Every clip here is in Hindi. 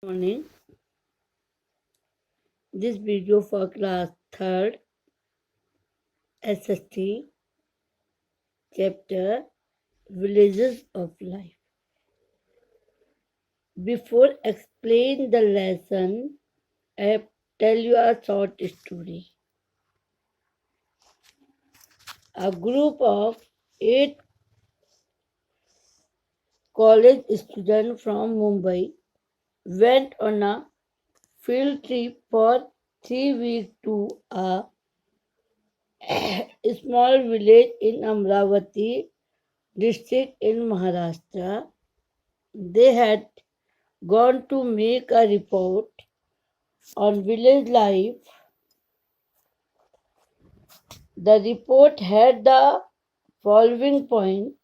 Morning. This video for class 3rd SST chapter Villages of Life. Before explain the lesson, I tell you a short story. A group of 8 college students from Mumbai went on a field trip for 3 weeks to a small village in Amravati district in Maharashtra. They had gone to make a report on village life. The report had the following point.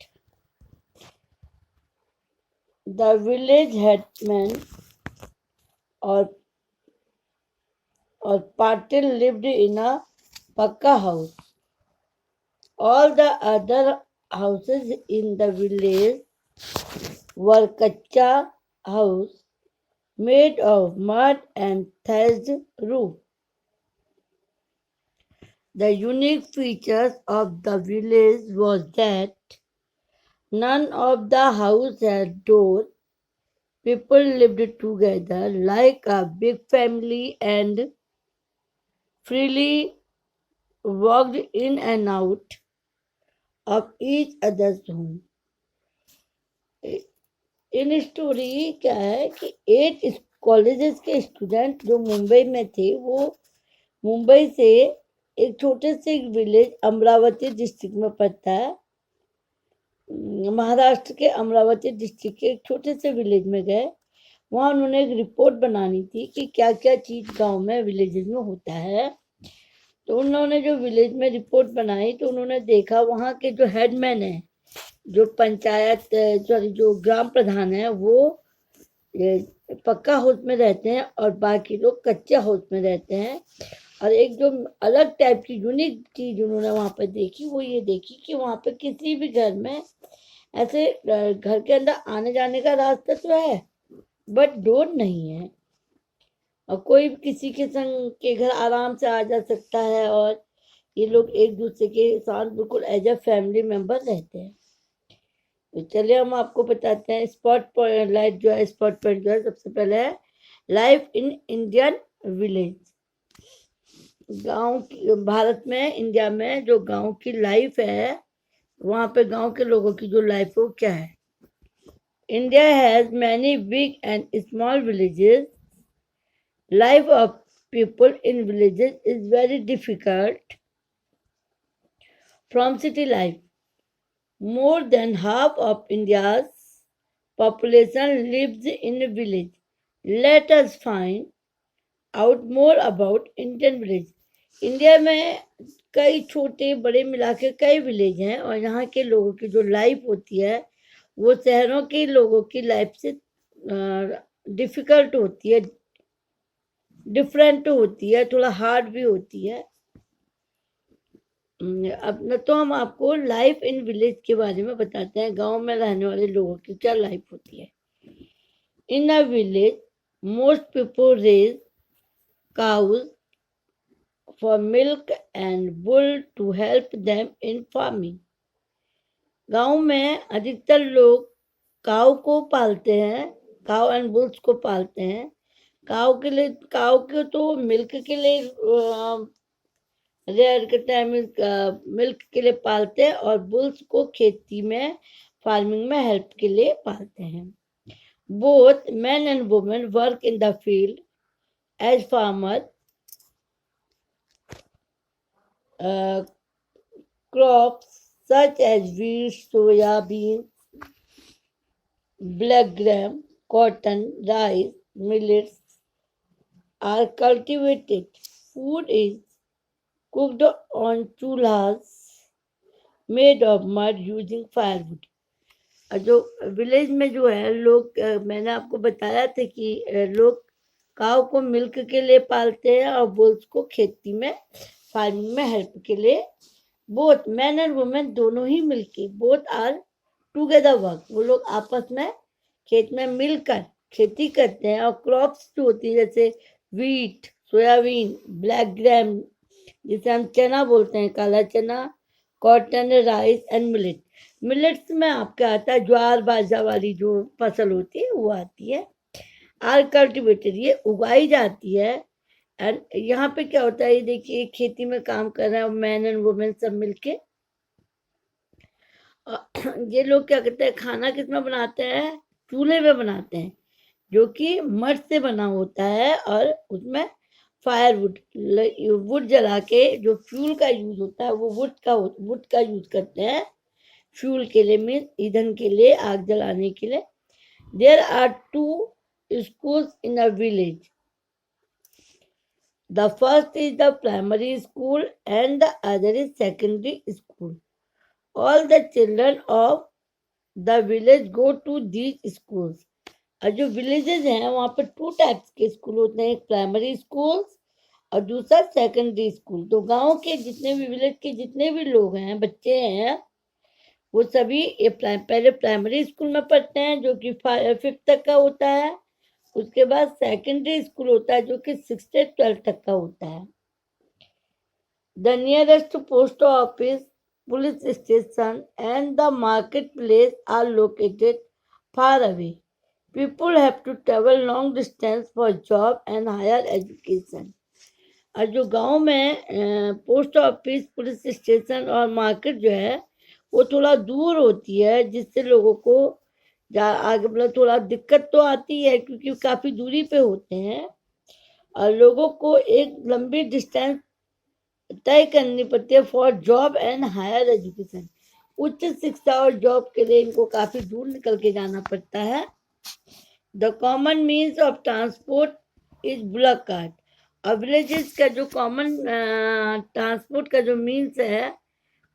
The village headman or Patil lived in a Pakka house. All the other houses in the village were Kacha house made of mud and thatched roof. The unique features of the village was that none of the houses had door. People lived together like a big family and freely walked in and out of each other's home. In story क्या है कि 8 कॉलेजेस के स्टूडेंट जो मुंबई में थे वो मुंबई से एक छोटे से विलेज अमरावती डिस्ट्रिक्ट में पड़ता है, महाराष्ट्र के अमरावती डिस्ट्रिक्ट के एक छोटे से विलेज में गए। वहाँ उन्होंने एक रिपोर्ट बनानी थी कि क्या क्या चीज़ गांव में विलेजेस में होता है। तो उन्होंने जो विलेज में रिपोर्ट बनाई तो उन्होंने देखा वहाँ के जो हेडमैन है, जो पंचायत सॉरी जो ग्राम प्रधान है, वो पक्का हाउस में रहते हैं और बाकी लोग कच्चे हाउस में रहते हैं। और एक जो अलग टाइप की यूनिक चीज उन्होंने वहां पर देखी वो ये देखी कि वहां पर किसी भी घर में ऐसे घर के अंदर आने जाने का रास्ता तो है बट डोर नहीं है और कोई भी किसी के संग के घर आराम से आ जा सकता है और ये लोग एक दूसरे के साथ बिल्कुल एज अ फैमिली मेंबर रहते हैं। तो चलिए हम आपको बताते हैं स्पॉट पॉइंट लाइफ जो है, स्पॉट पॉइंट जो है सबसे पहले है लाइफ इन इंडियन विलेज। गांव की भारत में इंडिया में जो गांव की लाइफ है वहां पे गांव के लोगों की जो लाइफ है वो क्या है। India has many big and small villages. Life of people in villages is very difficult from city life. More than half of India's population lives in a village. Let us find out more about Indian village. India में कई छोटे बड़े मिला के कई विलेज हैं और यहाँ के लोगों की जो लाइफ होती है वो शहरों के लोगों की लाइफ से डिफिकल्ट होती है, डिफरेंट होती है, थोड़ा हार्ड भी होती है। अब न तो हम आपको लाइफ इन विलेज के बारे में बताते हैं, गांव में रहने वाले लोगों की क्या लाइफ होती है। In a village most people raise cows for milk and wool to help them in farming. गांव में अधिकतर लोग काऊ को पालते हैं, काऊ एंड बुल्स को पालते हैं। काऊ के तो मिल्क के लिए रेयर के टाइम मिल्क के लिए पालते हैं और बुल्स को खेती में फार्मिंग में हेल्प के लिए पालते हैं। Both men and women work in the field as farmers. Crops such as wheat, soya beans, black gram, cotton, rice, millets are cultivated. Food is cooked on chulhas made of mud using firewood. जो विलेज में जो है लोग, मैंने आपको बताया था कि लोग काव को मिल्क के लिए पालते हैं और बुल्स को खेती में फार्मिंग में हेल्प के लिए। बोथ मैन एंड वुमेन दोनों ही मिलके, बोथ आर टुगेदर वर्क, वो लोग आपस में खेत में मिलकर खेती करते हैं, और क्रॉप्स जो होती है जैसे वीट, सोयाबीन, ब्लैक ग्राम जिसे हम चना बोलते हैं, काला चना, cotton, rice and millet. Millets में आपका आता है ज्वार बाजरा वाली जो फसल होती है वो आती है। आर कल्टिवेटेड, ये उगाई जाती है। एंड यहाँ पे क्या होता है, ये देखिए खेती में काम कर रहे हैं मैन एंड वुमेन सब मिलके। ये लोग क्या करते हैं, खाना किसमें बनाते हैं, चूल्हे में बनाते हैं, जो कि मड से बना होता है, और उसमें फायरवुड वुड जला के जो फ्यूल का यूज होता है वो वुड का यूज करते हैं फ्यूल के लिए, मीन्स ईंधन के लिए, आग जलाने के लिए। There are 2 schools in a village. The first is the primary school and the other is secondary school. All the children of the village go to these schools. और जो विलेजेस हैं वहाँ पर 2 टाइप्स के स्कूल होते हैं, एक प्राइमरी स्कूल और दूसरा सेकेंडरी स्कूल। तो गांव के जितने भी, विलेज के जितने भी लोग हैं, बच्चे हैं, वो सभी ये पहले प्राइमरी स्कूल में पढ़ते हैं जो कि 5th तक का होता है। उसके बाद सेकेंडरी स्कूल होता है जो कि 6th से 12th तक का होता है। The nearest post office, police station and the market place are located far away. People have to travel long distance for job and higher education. और जो गांव में पोस्ट ऑफिस, पुलिस स्टेशन और मार्केट जो है वो थोड़ा दूर होती है, जिससे लोगों को आगे मतलब थोड़ा दिक्कत तो आती है क्योंकि काफ़ी दूरी पे होते हैं, और लोगों को एक लंबी डिस्टेंस तय करनी पड़ती है for job and higher education. उच्च शिक्षा और जॉब के लिए इनको काफ़ी दूर निकल के जाना पड़ता है। The common means of transport is bullock cart. और विलेजेस का जो कॉमन ट्रांसपोर्ट का जो मीन्स है,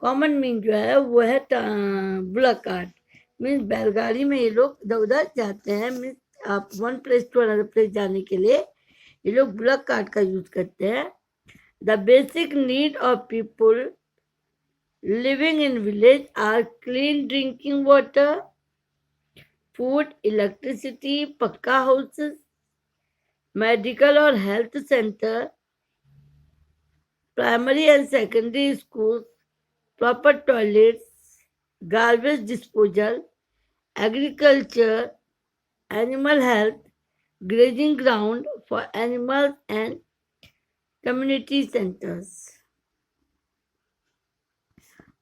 कॉमन मीन जो है वो है बुलक कार्ट। मीन्स बैलगाड़ी में ये लोग इधर उधर जाते हैं। मीन्स आप one place to another place जाने के लिए ये लोग बुलक कार्ट का यूज करते हैं। The basic need of people living in village are clean drinking water, food, electricity, pucca houses, medical और health centre, primary and secondary school, proper toilets, garbage disposal, agriculture, animal health, grazing ground for animals and community centres.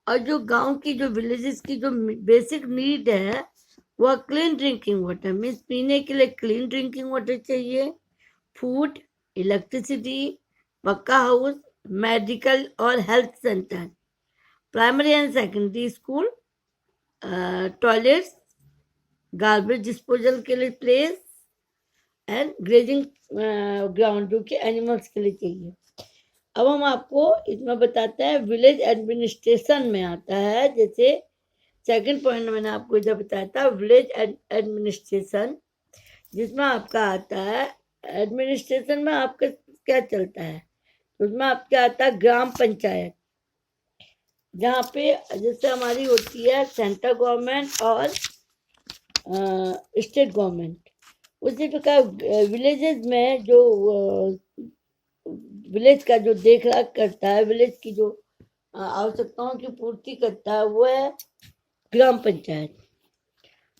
और जो गांव की, जो विलेजेस की जो बेसिक नीड है वह क्लीन ड्रिंकिंग वाटर, मीन्स पीने के लिए क्लीन ड्रिंकिंग वाटर चाहिए, फूड, इलेक्ट्रिसिटी, पक्का हाउस, मेडिकल और health centre, primary and secondary school, toilets, garbage disposal के लिए प्लेस एंड ग्रेजिंग ग्राउंड जो कि एनिमल्स के लिए चाहिए। अब हम आपको इसमें बताते हैं विलेज एडमिनिस्ट्रेशन में आता है। जैसे सेकंड पॉइंट में मैंने आपको इधर बताया था विलेज एडमिनिस्ट्रेशन, जिसमें आपका आता है एडमिनिस्ट्रेशन में आपका क्या चलता है, उसमें आपका आता है ग्राम पंचायत, जहाँ पे जैसे हमारी होती है सेंट्रल गवर्नमेंट और स्टेट गवर्नमेंट। उसी प्रकार विलेजेस में जो विलेज का जो देख रेख करता है, विलेज की जो आवश्यकताओं की पूर्ति करता है, वो है gram panchayat.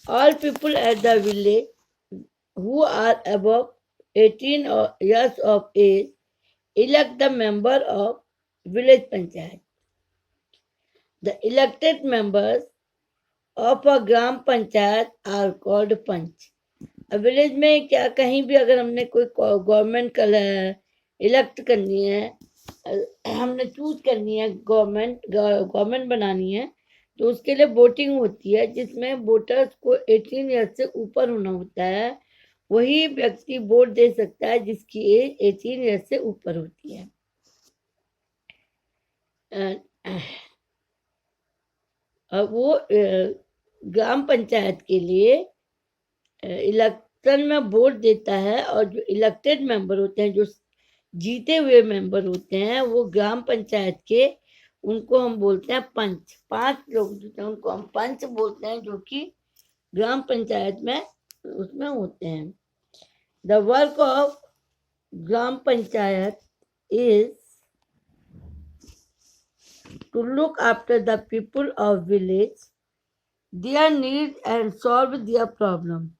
All people at the village who are above 18 years of age elect the member of village panchayat. The elected members of a gram panchayat are called पंच। अब विलेज में क्या, कहीं भी अगर हमने कोई गवर्नमेंट इलेक्ट करनी है, हमने चूज करनी है, गवर्नमेंट बनानी है, तो उसके लिए वोटिंग होती है, जिसमें वोटर्स को 18 ईयर्स से ऊपर होना होता है। वही व्यक्ति वोट दे सकता है जिसकी एज 18 ईयर्स से ऊपर होती है। अब वो ग्राम पंचायत के लिए इलेक्शन में वोट देता है, और जो इलेक्टेड मेंबर होते हैं, जो जीते हुए मेंबर होते हैं, वो ग्राम पंचायत के, उनको हम बोलते हैं पंच। 5 लोग जो हैं उनको हम पंच बोलते हैं, जो कि ग्राम पंचायत में उसमें होते हैं। The work of Gram Panchayat is to look after the people of village, their needs and solve their problem.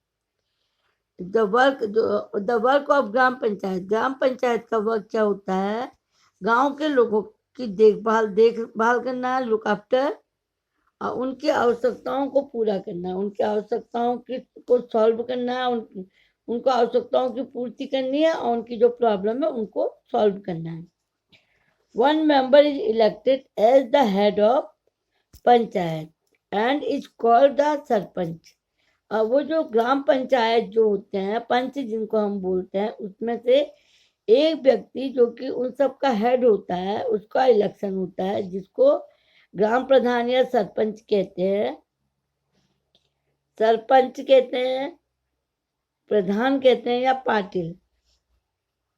The work of ग्राम पंचायत का वर्क क्या होता है? गांव के लोगों की देखभाल करना है, लुक आफ्टर, और उनकी आवश्यकताओं को पूरा करना है, उनकी आवश्यकताओं की को सॉल्व करना है, उनको आवश्यकताओं की पूर्ति करनी है और उनकी जो प्रॉब्लम है उनको सॉल्व करना है. One member is elected as the head of panchayat and is called the sarpanch. वो जो ग्राम पंचायत जो होते हैं, पंच जिनको हम बोलते हैं, उसमें से एक व्यक्ति जो कि उन सब का हेड होता है, उसका इलेक्शन होता है, जिसको ग्राम प्रधान या सरपंच कहते हैं. सरपंच कहते हैं, प्रधान कहते हैं या Patil.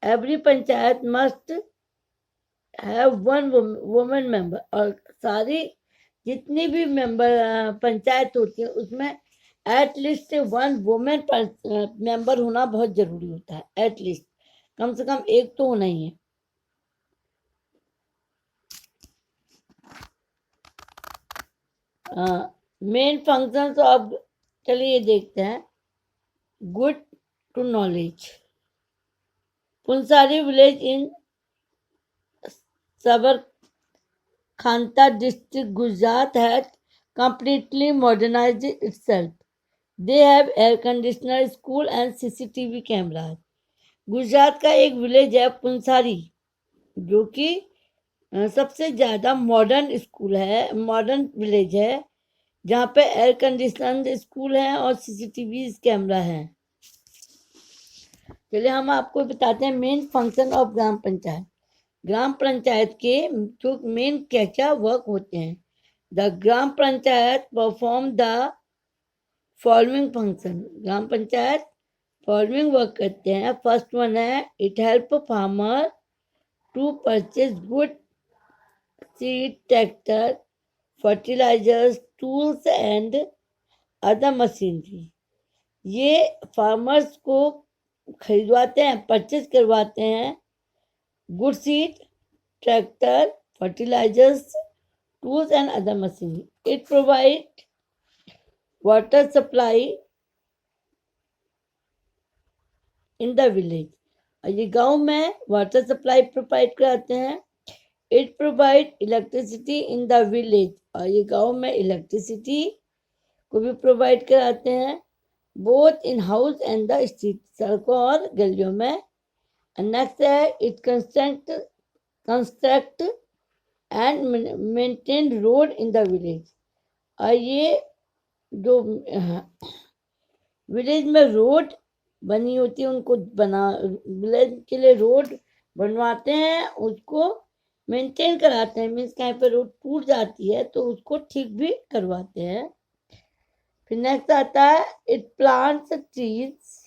Every panchayat must have one women member. और सारी जितनी भी पंचायत होती है उसमें एटलीस्ट वन वुमेन मेंबर होना बहुत जरूरी होता है. एटलीस्ट कम से कम एक तो होना ही है. मेन फंक्शंस ऑफ, चलिए ये देखते हैं. Good to knowledge. Punsari village in Sabarkantha district, Gujarat has completely modernized itself. They have air conditioner, school and CCTV cameras. Gujarat का एक विलेज है पुंसारी, जो कि सबसे ज़्यादा मॉडर्न स्कूल है, मॉडर्न विलेज है, जहाँ पे एयर कंडीशन स्कूल है और CCTV कैमरा है. चलिए हम आपको बताते हैं main function of gram panchayat. Gram panchayat के जो मेन क्या क्या वर्क होते हैं. The gram panchayat perform the following function. Gram panchayat following work करते हैं. फर्स्ट वन है, it help farmer to purchase good seed, tractor, fertilizers, tools and other machinery. ये फार्मर्स को खरीदवाते हैं, परचेज करवाते हैं good seed, tractor, fertilizers, tools and other machinery. It provides water supply in the village. और ये गांव में वाटर सप्लाई प्रोवाइड कराते हैं. It provide electricity in the village. और ये गांव में इलेक्ट्रिसिटी को भी प्रोवाइड कराते हैं, both in house and the street, सड़कों और गलियों में. नेक्स्ट है, it construct and maintain road in the village. और ये जो विलेज में रोड बनी होती है, उनको विलेज के लिए रोड बनवाते हैं, उसको मेंटेन कराते हैं. मीन्स कहीं पर रोड टूट जाती है तो उसको ठीक भी करवाते हैं. फिर नेक्स्ट आता है, it plants trees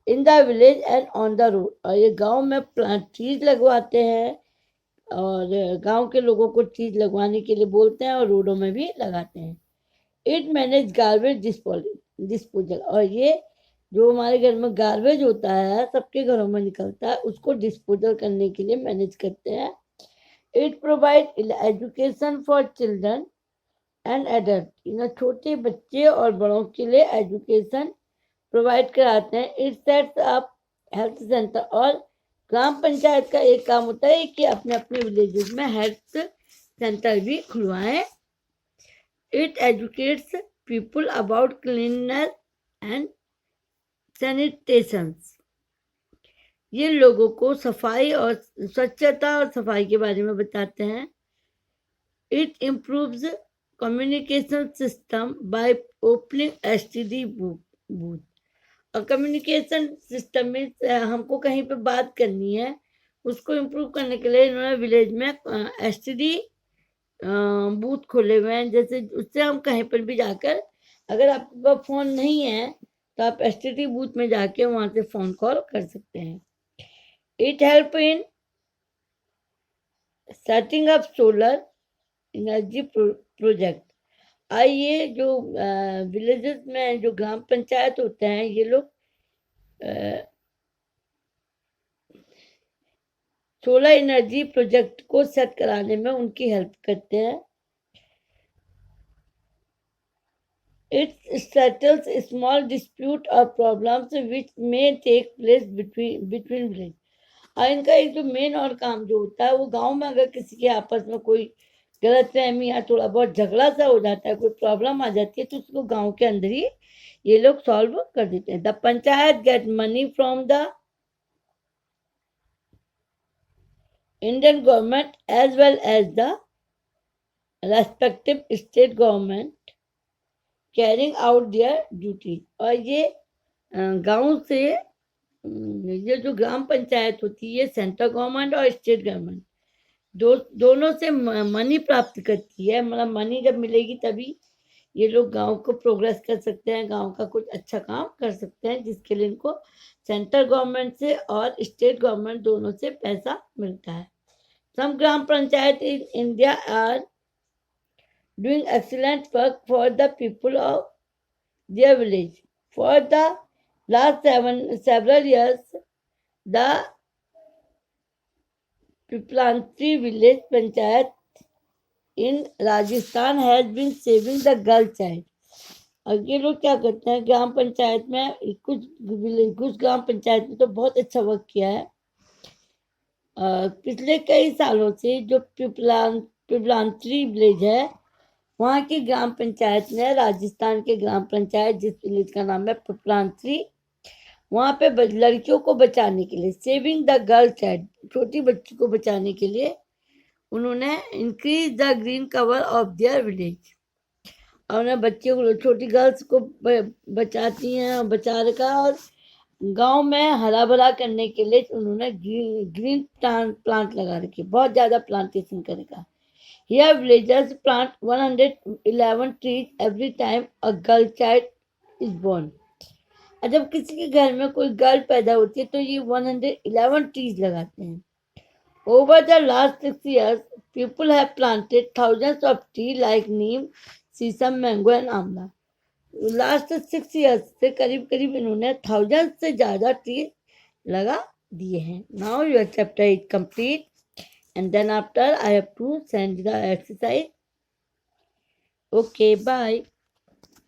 in the village and on the road. और ये गांव में ट्रीज लगवाते हैं और गांव के लोगों को ट्रीज लगवाने के लिए बोलते हैं और रोडों में भी लगाते हैं. It manage garbage disposal. और ये जो हमारे घर में गार्बेज होता है, सबके घरों में निकलता है, उसको डिस्पोजल करने के लिए मैनेज करते हैं. It provide education for children and adult. छोटे बच्चे और बड़ों के लिए एजुकेशन प्रोवाइड कराते हैं. It sets up health centre. और ग्राम पंचायत का एक काम होता है कि अपने अपने विलेजेस में हेल्थ सेंटर भी खुलवाएं. It educates people about cleanliness and sanitation. ये लोगों को सफाई और स्वच्छता और सफाई के बारे में बताते हैं. It improves communication system by opening STD booth. और कम्युनिकेशन सिस्टम में हमको कहीं पे बात करनी है, उसको इम्प्रूव करने के लिए इन्होंने विलेज में STD बूथ खोले हुए हैं. जैसे उससे हम कहीं पर भी जाकर, अगर आपके पास फ़ोन नहीं है तो आप STD बूथ में जाके वहाँ से फ़ोन कॉल कर सकते हैं. It help in setting up solar energy project. ये जो विलेजेस में जो ग्राम पंचायत होते हैं, ये लोग सोलर एनर्जी प्रोजेक्ट को सेट कराने में उनकी हेल्प करते हैं। It settles small dispute or problems which may take place between village। और इनका एक जो मेन और काम जो होता है, वो गांव में अगर किसी के आपस में कोई गलतफहमी या थोड़ा बहुत झगड़ा सा हो जाता है, कोई प्रॉब्लम आ जाती है, तो उसको गांव के अंदर ही ये लोग सॉल्व कर देते हैं। The panchayat get money from the Indian government as well as the respective state government carrying out their duty. और ये गांव से ये जो ग्राम पंचायत होती है, सेंट्रल गवर्नमेंट और स्टेट गवर्नमेंट दोनों से मनी प्राप्त करती है। मतलब मनी जब मिलेगी तभी ये लोग गांव को प्रोग्रेस कर सकते हैं, गांव का कुछ अच्छा काम कर सकते हैं, जिसके लिए इनको सेंट्रल गवर्नमेंट से और स्टेट गवर्नमेंट दोनों से पैसा मिलता है। Some gram panchayat in India are doing excellent work for the people of their village. For the last several years, the Piplantri village panchayat in Rajasthan has been saving the girl child। और ये लोग क्या करते हैं, ग्राम पंचायत में कुछ ग्राम पंचायत में तो बहुत अच्छा वर्क किया है। पिछले कई सालों से जो पिपलांत्री विलेज है, वहाँ की ग्राम पंचायत ने, राजस्थान के ग्राम पंचायत जिस विलेज का नाम है पिपलांत्री, वहाँ पे लड़कियों को बचाने के लिए, सेविंग द गर्ल चाइल्ड, छोटी बच्ची को बचाने के लिए उन्होंने increase the green cover of their village. और उन्हें बच्चियों को, छोटी गर्ल्स को बचाती हैं, बचा रखा। और गांव में हरा भरा करने के लिए उन्होंने ग्रीन प्लांट लगा रखे, बहुत ज़्यादा प्लांटेशन कर रखा। Here villagers plant 111 trees every time a girl child is born। और जब किसी के घर में कोई गर्ल पैदा होती है तो ये 111 ट्रीज लगाते हैं। Over the last 6 years, people have planted thousands of trees like neem, शीशम, मैंगो एंड आंवला। लास्ट 6 years से करीब करीब इन्होंने 1000 से ज़्यादा ट्री लगा दिए हैं। Now your chapter is complete, and then after I have to send the exercise। Okay, bye।